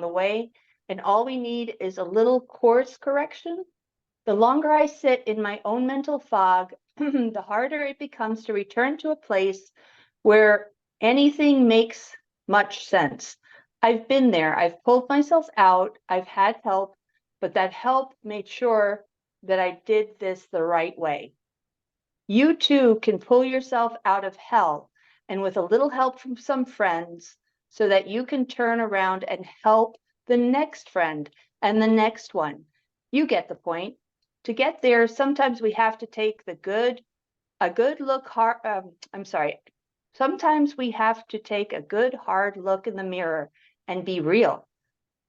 the way, and all we need is a little course correction. The longer I sit in my own mental fog, the harder it becomes to return to a place where anything makes much sense. I've been there. I've pulled myself out. I've had help, but that help made sure that I did this the right way. You too can pull yourself out of hell, and with a little help from some friends, so that you can turn around and help the next friend and the next one. You get the point. To get there, sometimes we have to take a good look hard. Sometimes we have to take a good hard look in the mirror and be real.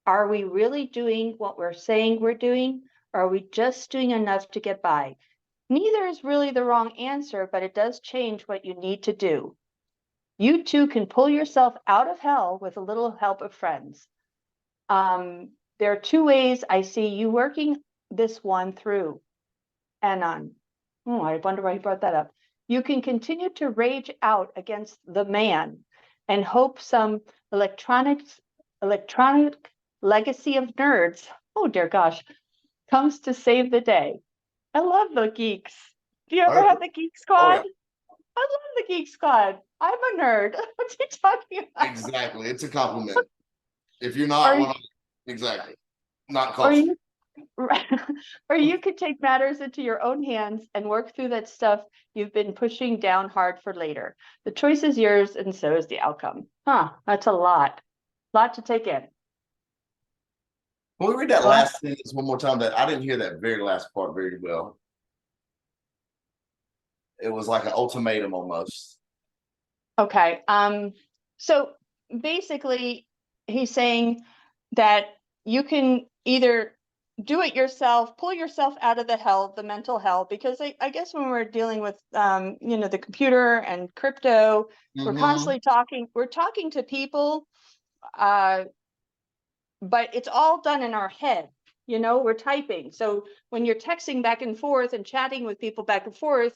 Are we really doing what we're saying we're doing? Or are we just doing enough to get by? Neither is really the wrong answer, but it does change what you need to do. You too can pull yourself out of hell with a little help of friends. There are two ways I see you working this one through. And I wonder why he brought that up. You can continue to rage out against the man and hope some electronic legacy of nerds, oh dear gosh, comes to save the day. I love the geeks. Do you ever have the Geek Oh, Squad? yeah. I love the Geek Squad. I'm a nerd. What's he talking about? Exactly. It's a compliment. If you're not exactly. Not Or culture. you, or you could take matters into your own hands and work through that stuff you've been pushing down hard for later. The choice is yours, and so is the outcome. That's a lot. Lot to take in. Can we read that last sentence one more time? That I didn't hear that very last part very well. It was like an ultimatum almost. Okay. So basically, he's saying that you can either do it yourself, pull yourself out of the hell, the mental hell, because I guess when we're dealing with, the computer and crypto, we're constantly we're talking to people, but it's all done in our head. We're typing. So when you're texting back and forth and chatting with people back and forth,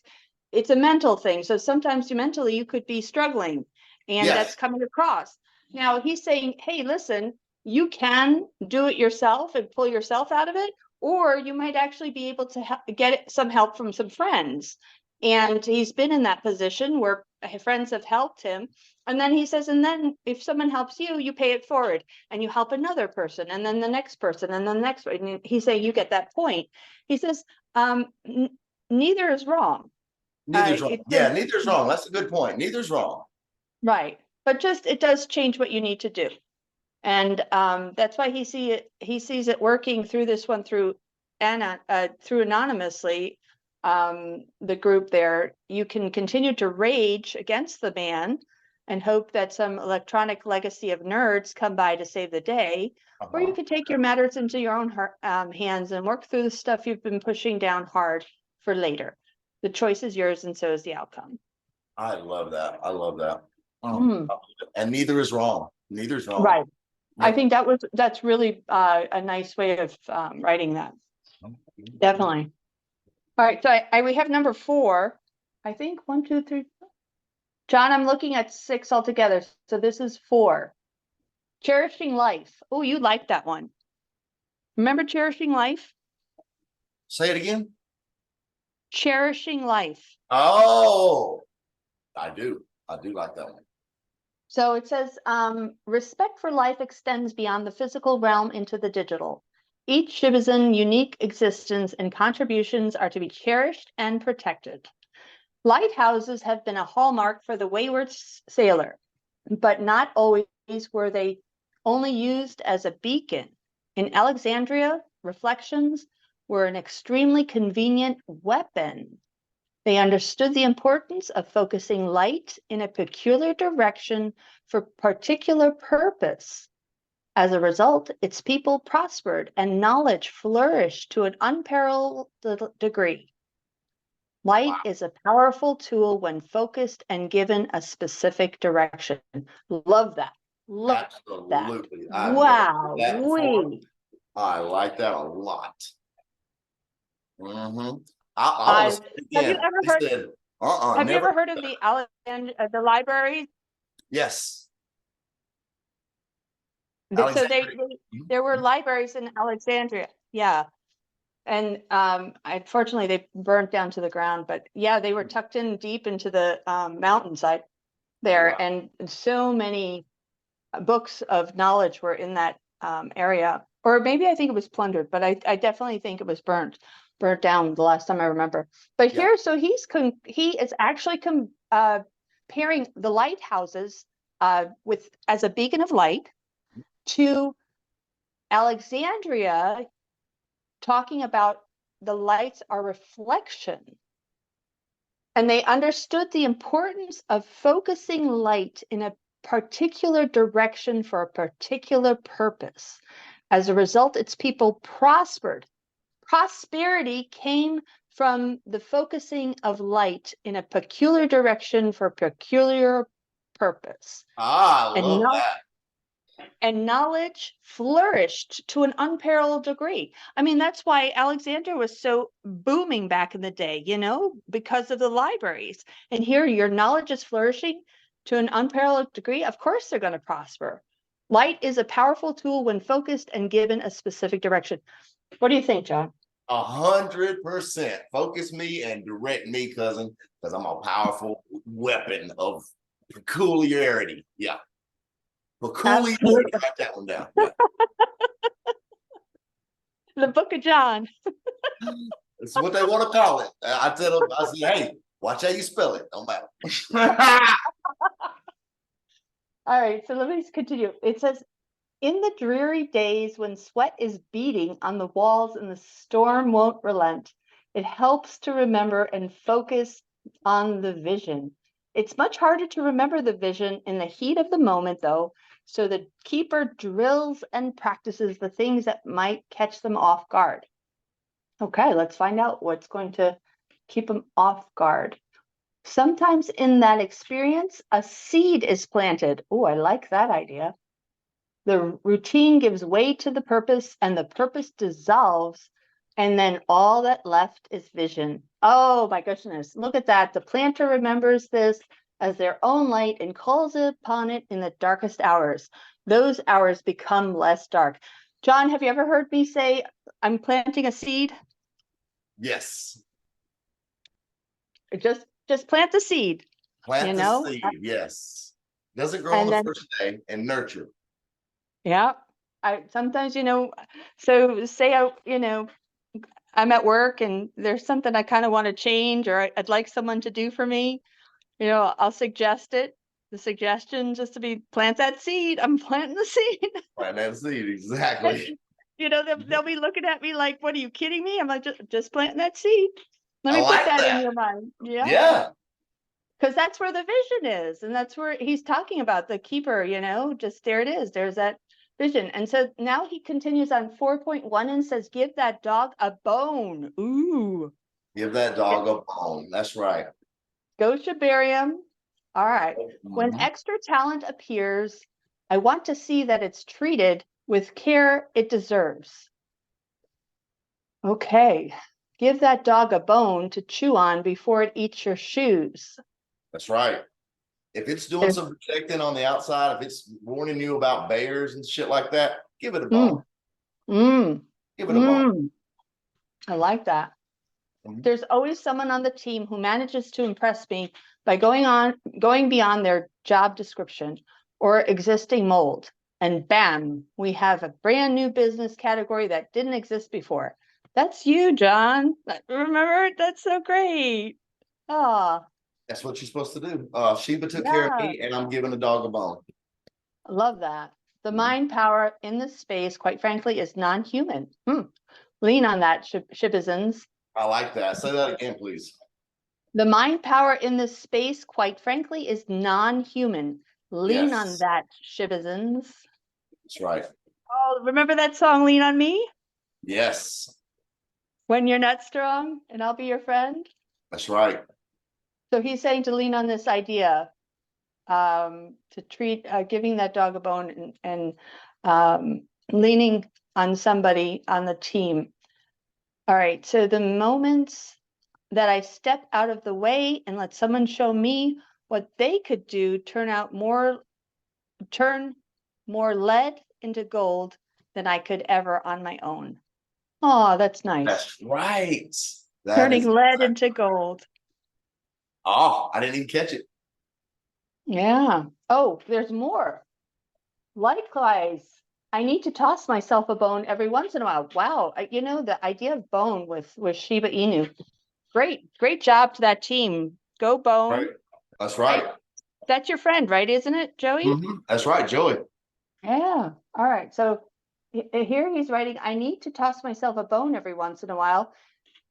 it's a mental thing. So sometimes mentally you could be struggling, and that's coming across. Now he's saying, hey, listen, you can do it yourself and pull yourself out of it, or you might actually be able to get some help from some friends. And he's been in that position where friends have helped him. And then he says, and then if someone helps you, you pay it forward and you help another person, and then the next person, and then the next one. And he's saying you get that point. He says, neither is wrong. Neither's wrong. Yeah, neither's wrong. That's a good point. Neither's wrong. Right. But just it does change what you need to do. And that's why he sees it working through this one through anonymously. The group there, you can continue to rage against the man and hope that some electronic legacy of nerds come by to save the day, or you could take your matters into your own hands and work through the stuff you've been pushing down hard for later. The choice is yours, and so is the outcome. I love that. I love that. And neither is wrong. Neither is wrong. Right. Yep. I think that's really a nice way of writing that. Definitely. All right, so we have number 4. I think 1, 2, 3. John, I'm looking at 6 altogether. So this is 4. Cherishing life. Oh, you like that one. Remember cherishing life? Say it again. Cherishing life. Oh, I do. I do like that one. So it says, respect for life extends beyond the physical realm into the digital. Each citizen's unique existence and contributions are to be cherished and protected. Lighthouses have been a hallmark for the wayward sailor, but not always were they only used as a beacon. In Alexandria, reflections were an extremely convenient weapon. They understood the importance of focusing light in a peculiar direction for particular purpose. As a result, its people prospered and knowledge flourished to an unparalleled degree. Light is a powerful tool when focused and given a specific direction. Love that. Love Absolutely. that. Wow. I like that a lot. Have you ever heard of the library? Yes. So Alexandria. there were libraries in Alexandria. Yeah. And unfortunately they burnt down to the ground, but yeah, they were tucked in deep into the mountainside Oh, there. wow. And so many books of knowledge were in that area. Or maybe I think it was plundered, but I definitely think it was burnt down the last time I remember. But Yeah. here, so he is actually pairing the lighthouses with as a beacon of light to Alexandria, talking about the lights are reflection. And they understood the importance of focusing light in a particular direction for a particular purpose. As a result, its people prospered. Prosperity came from the focusing of light in a peculiar direction for a peculiar purpose. Ah, I And love no, that. and knowledge flourished to an unparalleled degree. I mean, that's why Alexandria was so booming back in the day, because of the libraries. And here, your knowledge is flourishing to an unparalleled degree. Of course, they're going to prosper. Light is a powerful tool when focused and given a specific direction. What do you think, John? 100%. Focus me and direct me, cousin, because I'm a powerful weapon of peculiarity. Yeah. Peculiarity. Absolutely. Write that one down. Yeah. The Book of John. It's what they want to call it. I tell them, I say, hey, watch how you spell it. Don't matter. All right, so let me continue. It says, in the dreary days when sweat is beating on the walls and the storm won't relent, it helps to remember and focus on the vision. It's much harder to remember the vision in the heat of the moment, though, so the keeper drills and practices the things that might catch them off guard. Okay, let's find out what's going to keep them off guard. Sometimes in that experience, a seed is planted. Oh, I like that idea. The routine gives way to the purpose and the purpose dissolves, and then all that left is vision. Oh my goodness, look at that. The planter remembers this as their own light and calls upon it in the darkest hours. Those hours become less dark. John, have you ever heard me say, I'm planting a seed? Yes. Just plant the seed, Plant the seed. Yes. Doesn't grow on and the then first day and nurture. yeah. I sometimes, so say I'm at work and there's something I kind of want to change or I'd like someone to do for me, I'll suggest it. The suggestion just to be plant that seed. I'm planting the seed. Plant that seed. Exactly. They'll be looking at me like, what are you kidding me? I'm like, just planting that seed. Let I me put like that in that. your mind. Yeah. Yeah. Because that's where the vision is. And that's where he's talking about the keeper, just there it is. There's that vision. And so now he continues on 4.1 and says, give that dog a bone. Ooh. Give that dog a bone. That's right. Go Shabarium. All right. When Mhm. extra talent appears, I want to see that it's treated with care it deserves. Okay. Give that dog a bone to chew on before it eats your shoes. That's right. If it's doing There's, some protecting on the outside, if it's warning you about bears and shit like that, give it a bone. mm, mm, Give it a bone. I like that. Mhm. There's always someone on the team who manages to impress me by going beyond their job description or existing mold. And bam, we have a brand new business category that didn't exist before. That's you, John. Remember? That's so great. Ah, That's what you're supposed to do. Sheba took care of yeah. me, and I'm giving a dog a bone. I love that. The Mhm. mind power in this space, quite frankly, is non-human. Lean on that, Shibizans. I like that. Say that again, please. The mind power in this space, quite frankly, is non-human. Lean on Yes, that, Shibizans. that's right. Oh, remember that song, Lean on Me? Yes, When you're not strong and I'll be your friend. that's right. So he's saying to lean on this idea, to treat, giving that dog a bone and leaning on somebody on the team. All right, so the moments that I step out of the way and let someone show me what they could do turn more lead into gold than I could ever on my own. Oh, that's nice. That's right. That Turning is lead right. into gold. Oh, I didn't even catch it. Yeah. Oh, there's more. Likewise, I need to toss myself a bone every once in a while. Wow. You know, the idea of bone with Shiba Inu. Great job to that team. Go bone. Right. That's right. That's your friend, right? Isn't it, Joey? That's right, Joey. Yeah. All right. So here he's writing, I need to toss myself a bone every once in a while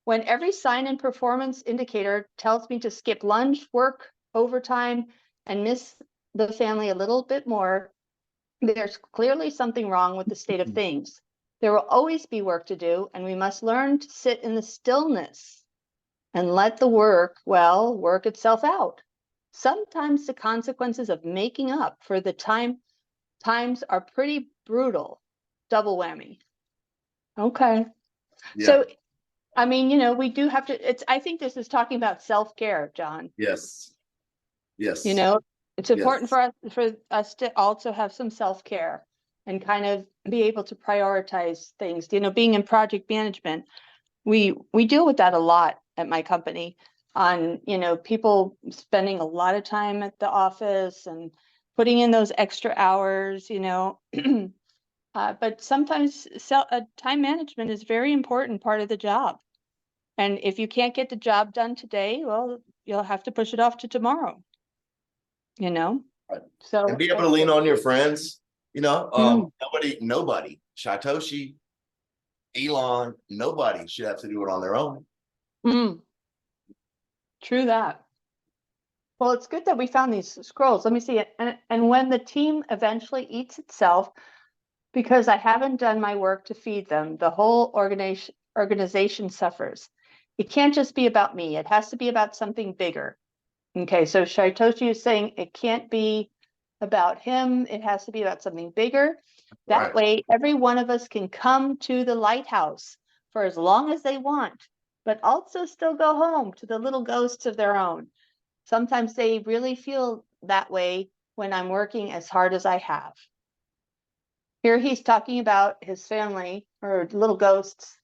when every sign and performance indicator tells me to skip lunch, work, overtime, and miss the family a little bit more. There's clearly something wrong with the state of things. There will always be work to do, and we must learn to sit in the stillness and let the work, well, work itself out. Sometimes the consequences of making up for the times are pretty brutal. Double whammy. Okay. Yeah. So, I mean, you know, we do have to, I think this is talking about self-care, John. Yes. Yes. You know, it's important Yes. for us to also have some self-care and kind of be able to prioritize things. You know, being in project management, we deal with that a lot at my company on, you know, people spending a lot of time at the office and putting in those extra hours, you know. But sometimes time management is very important part of the job. And if you can't get the job done today, well, you'll have to push it off to tomorrow, you know? Right. So And be able to lean on your friends. You know, Mm, nobody, Shytoshi, Elon, nobody should have to do it on their own. mm, true that. Well, it's good that we found these scrolls. Let me see it. And when the team eventually eats itself, because I haven't done my work to feed them, the whole organization suffers. It can't just be about me. It has to be about something bigger. Okay, so Shytoshi is saying it can't be about him. It has to be about something bigger. That Right. way, every one of us can come to the lighthouse for as long as they want, but also still go home to the little ghosts of their own. Sometimes they really feel that way when I'm working as hard as I have. Here he's talking about his family or little ghosts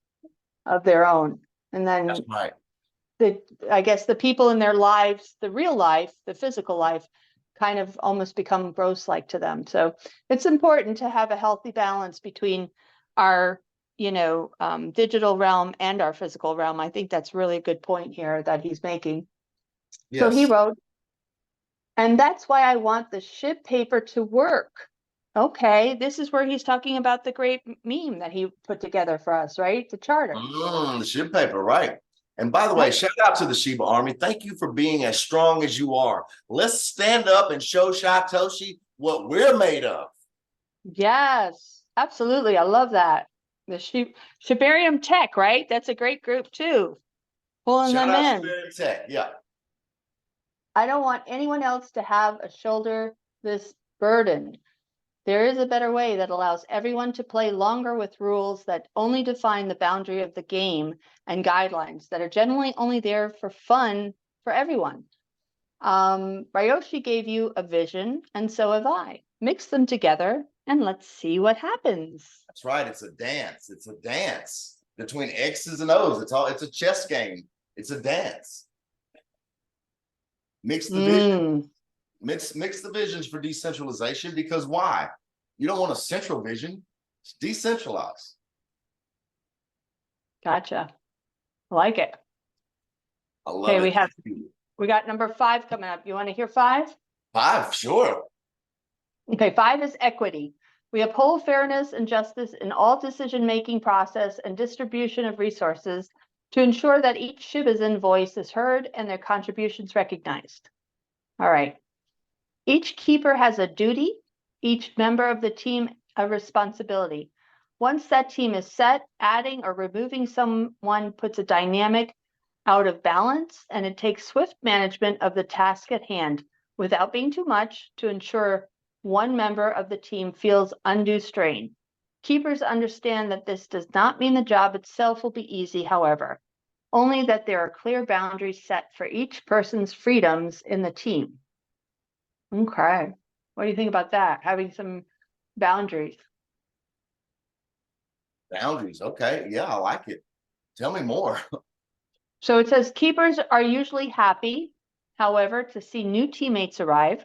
of their own. And That's then right. I guess the people in their lives, the real life, the physical life, kind of almost become gross-like to them. So it's important to have a healthy balance between our, you know, digital realm and our physical realm. I think that's really a good point here that he's making. So he Yes. wrote, and that's why I want the ship paper to work. Okay, this is where he's talking about the great meme that he put together for us, right? The charter. The ship paper, right. And by the way, Yep. shout out to the Shiba Army. Thank you for being as strong as you are. Let's stand up and show Shytoshi what we're made of. Yes, absolutely. I love that. The Shibarium Tech, right? That's a great group too. Pulling Shout them out to in. Spirit Tech. Yeah. I don't want anyone else to have a shoulder this burden. There is a better way that allows everyone to play longer with rules that only define the boundary of the game and guidelines that are generally only there for fun for everyone. Ryoshi gave you a vision, and so have I. Mix them together and let's see what happens. That's right. It's a dance. It's a dance between X's and O's. It's a chess game. It's a dance. Mix the vision. Mix the visions for decentralization, because why? You don't want a central vision. It's decentralized. Gotcha. I like it. I love Okay, it. we got number 5 coming up. You want to hear 5? 5, sure. Okay, 5 is equity. We uphold fairness and justice in all decision-making process and distribution of resources to ensure that each citizen voice is heard and their contributions recognized. All right. Each keeper has a duty, each member of the team a responsibility. Once that team is set, adding or removing someone puts a dynamic out of balance, and it takes swift management of the task at hand without being too much to ensure one member of the team feels undue strain. Keepers understand that this does not mean the job itself will be easy, however, only that there are clear boundaries set for each person's freedoms in the team. Okay. What do you think about that? Having some boundaries. Boundaries. Okay. Yeah, I like it. Tell me more. So it says keepers are usually happy, however, to see new teammates arrive.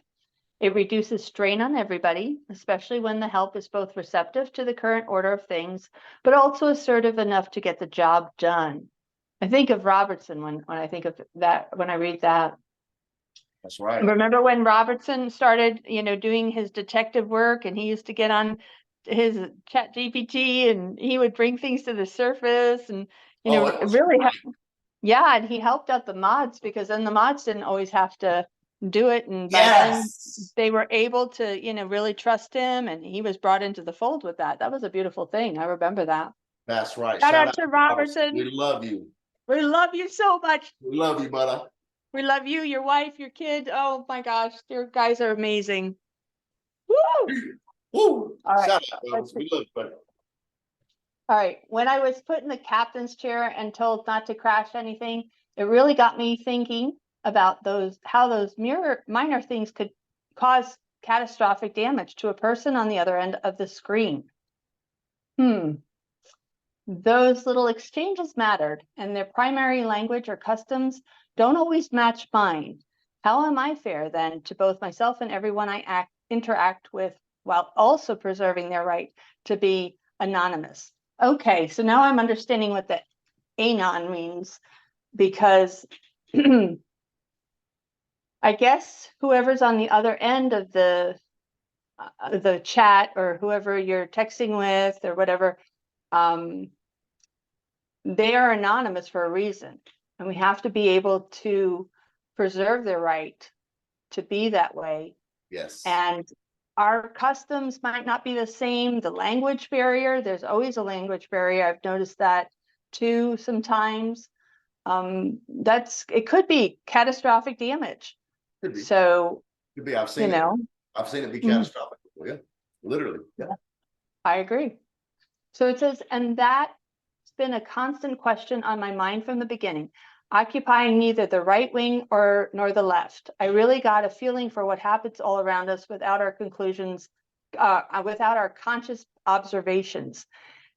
It reduces strain on everybody, especially when the help is both receptive to the current order of things, but also assertive enough to get the job done. I think of Robertson when I think of that, when I read that. That's right. Remember when Robertson started, doing his detective work, and he used to get on his chat GPT and he would bring things to the surface and, Oh, that was really, yeah, and he helped out the mods because then the mods didn't always have to do it. And by then yes. they were able to, really trust him, and he was brought into the fold with that. That was a beautiful thing. I remember that. That's right. Shout Shout out out to to Robertson. Robertson. We love you. We love you so much. We love you, brother. We love you, your wife, your kid. Oh my gosh, your guys are amazing. Woo! Woo! All right. Shout out, brothers. We love you, brother. All right. When I was put in the captain's chair and told not to crash anything, it really got me thinking about how those minor things could cause catastrophic damage to a person on the other end of the screen. Those little exchanges mattered, and their primary language or customs don't always match mine. How am I fair then to both myself and everyone I interact with, while also preserving their right to be anonymous? Okay, so now I'm understanding what the anon means, because I guess whoever's on the other end of the chat, or whoever you're texting with or whatever, they are anonymous for a reason, and we have to be able to preserve their right to be that way. Yes. And our customs might not be the same. The language barrier, there's always a language barrier. I've noticed that too sometimes. It could be catastrophic damage. Could be. So, Could be. I've seen it. I've seen it be catastrophic. Yeah. Literally. Yeah. I agree. So it says, and that's been a constant question on my mind from the beginning, occupying neither the right wing nor the left. I really got a feeling for what happens all around us without our conclusions, without our conscious observations.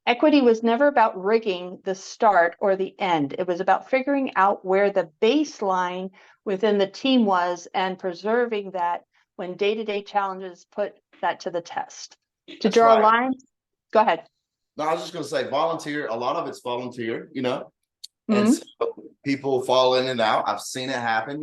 Equity was never about rigging the start or the end. It was about figuring out where the baseline within the team was and preserving that when day-to-day challenges put that to the test. To draw lines, go ahead. No, I was just going to say volunteer. A lot of it's volunteer, and so people fall in and out. I've seen it happen,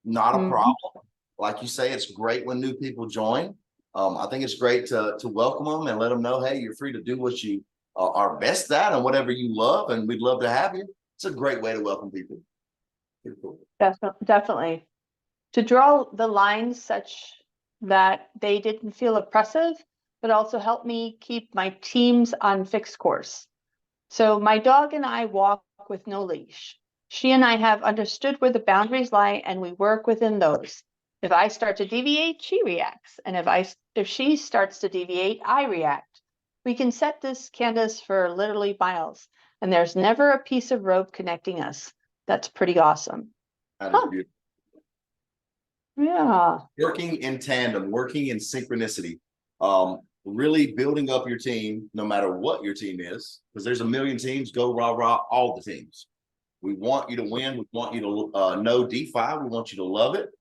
not a problem. Like you say, it's great when new people join. I think it's great to welcome them and let them know, hey, you're free to do what you are best at and whatever you love, and we'd love to have you. It's a great way to welcome people. Cool. Definitely. To draw the lines such that they didn't feel oppressive, but also help me keep my teams on fixed course. So my dog and I walk with no leash. She and I have understood where the boundaries lie, and we work within those. If I start to deviate, she reacts. And if she starts to deviate, I react. We can set this canvas for literally miles, and there's never a piece of rope connecting us. That's pretty awesome. That is beautiful. Yeah. Working in tandem, working in synchronicity, really building up your team, no matter what your team is, because there's a million teams. Go rah rah, all the teams. We want you to win. We want you to know DeFi. We want you to love it,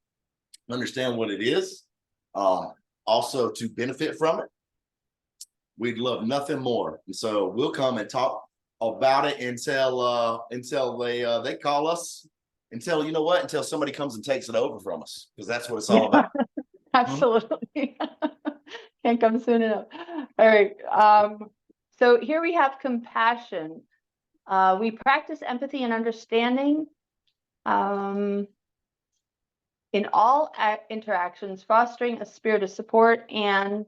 understand what it is, also to benefit from it. We'd love nothing more. And so we'll come and talk about it until they call us, until somebody comes and takes it over from us, because that's what it's all about. Absolutely. Can't come soon enough. All right. So here we have compassion. We practice empathy and understanding in all interactions, fostering a spirit of support, and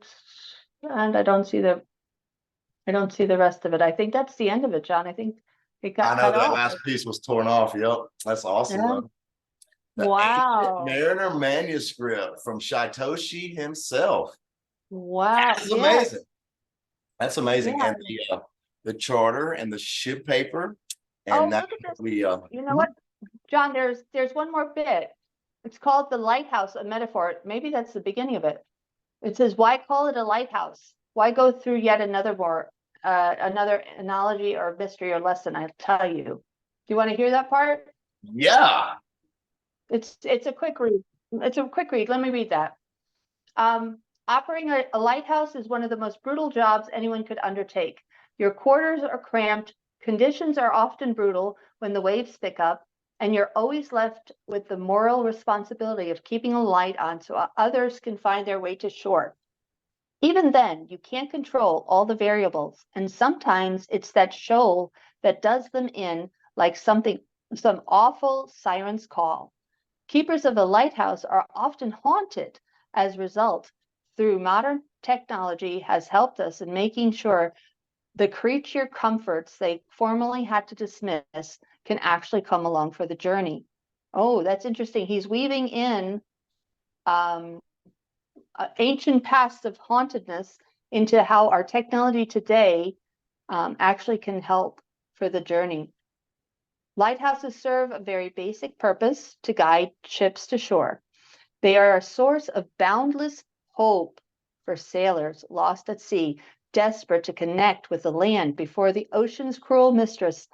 I don't see the rest of it. I think that's the end of it, John. I think it got cut off. That last piece was torn off. Yep, that's awesome. Yeah. The Wow. Mariner manuscript from Shytoshi himself. Wow. That's amazing. That's amazing. And the charter and the ship paper. And look at this. You know what, John, there's one more bit. It's called the lighthouse, a metaphor. Maybe that's the beginning of it. It says, why call it a lighthouse? Why go through yet another another analogy or mystery or lesson I'll tell you. Do you want to hear that part? Yeah. It's a quick read. It's a quick read. Let me read that. Operating a lighthouse is one of the most brutal jobs anyone could undertake. Your quarters are cramped, conditions are often brutal when the waves pick up, and you're always left with the moral responsibility of keeping a light on so others can find their way to shore. Even then, you can't control all the variables, and sometimes it's that shoal that does them in, like some awful siren's call. Keepers of a lighthouse are often haunted as a result. Through modern technology has helped us in making sure the creature comforts they formerly had to dismiss can actually come along for the journey. Oh, that's interesting. He's weaving in ancient past of hauntedness into how our technology today actually can help for the journey. Lighthouses serve a very basic purpose to guide ships to shore. They are a source of boundless hope for sailors lost at sea, desperate to connect with the land before the ocean's cruel mistress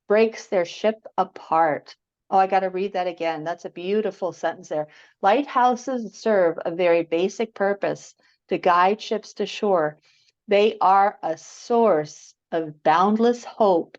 breaks their ship apart. Oh, I got to read that again. That's a beautiful sentence there. Lighthouses serve a very basic purpose to guide ships to shore. They are a source of boundless hope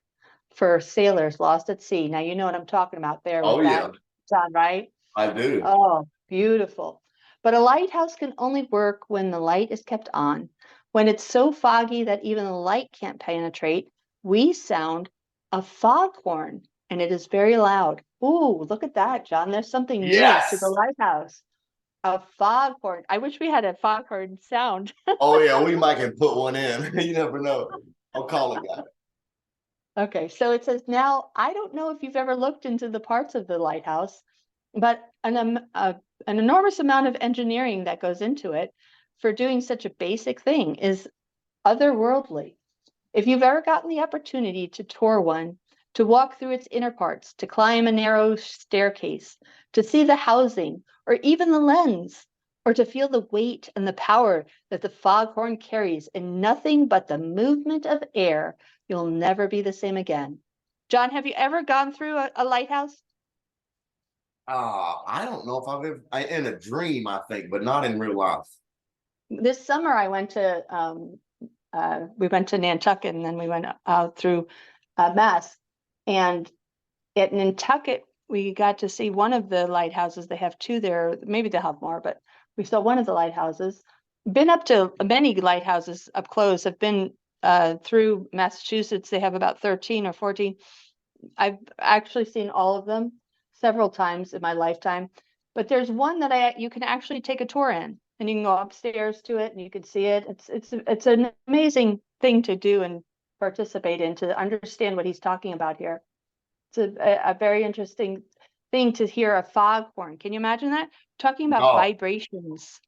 for sailors lost at sea. Now, you know what I'm talking about there with Oh yeah, that, John, right? I do. Oh, beautiful. But a lighthouse can only work when the light is kept on. When it's so foggy that even the light can't penetrate, we sound a foghorn, and it is very loud. Ooh, look at that, John. There's something new to the Yes. lighthouse. A foghorn. I wish we had a foghorn sound. Oh yeah, we might can put one in. You never know. I'll call a guy. Okay, so it says now, I don't know if you've ever looked into the parts of the lighthouse, but an enormous amount of engineering that goes into it for doing such a basic thing is otherworldly. If you've ever gotten the opportunity to tour one, to walk through its inner parts, to climb a narrow staircase, to see the housing, or even the lens, or to feel the weight and the power that the foghorn carries in nothing but the movement of air, you'll never be the same again. John, have you ever gone through a lighthouse? I don't know if I've ever in a dream, I think, but not in real life. This summer, I went to we went to Nantucket, and then we went out through Mass. And at Nantucket, we got to see one of the lighthouses. They have two there. Maybe they'll have more, but we saw one of the lighthouses. Been up to many lighthouses up close. Have been through Massachusetts. They have about 13 or 14. I've actually seen all of them several times in my lifetime. But there's one that you can actually take a tour in, and you can go upstairs to it and you can see it. It's an amazing thing to do and participate in, to understand what he's talking about here. It's a very interesting thing to hear a foghorn. Can you imagine that? Talking about Oh, vibrations.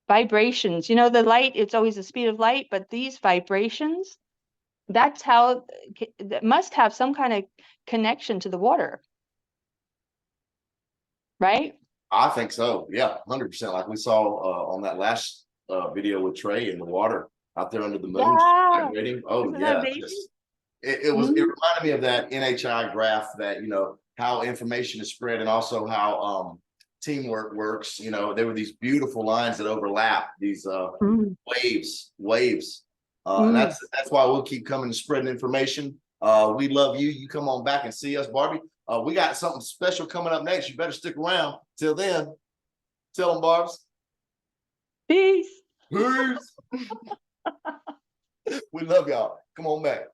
Vibrations. You know, the light, it's always the speed of light, but these vibrations, that's how that must have some kind of connection to the water, right? I think so. Yeah, 100%. Like we saw on that last video with Trey in the water out there under the moon, just Yeah. vibrating. Oh Isn't that yeah, amazing? it Mhm. reminded me of that NHI graph that how information is spread and also how teamwork works. There were these beautiful lines that overlap these Mm, waves, and mm. that's why we'll keep coming and spreading information. We love you. You come on back and see us, Barbie. We got something special coming up next. You better stick around. Till then, tell them, Barbs. Peace. Peace. We love y'all. Come on back.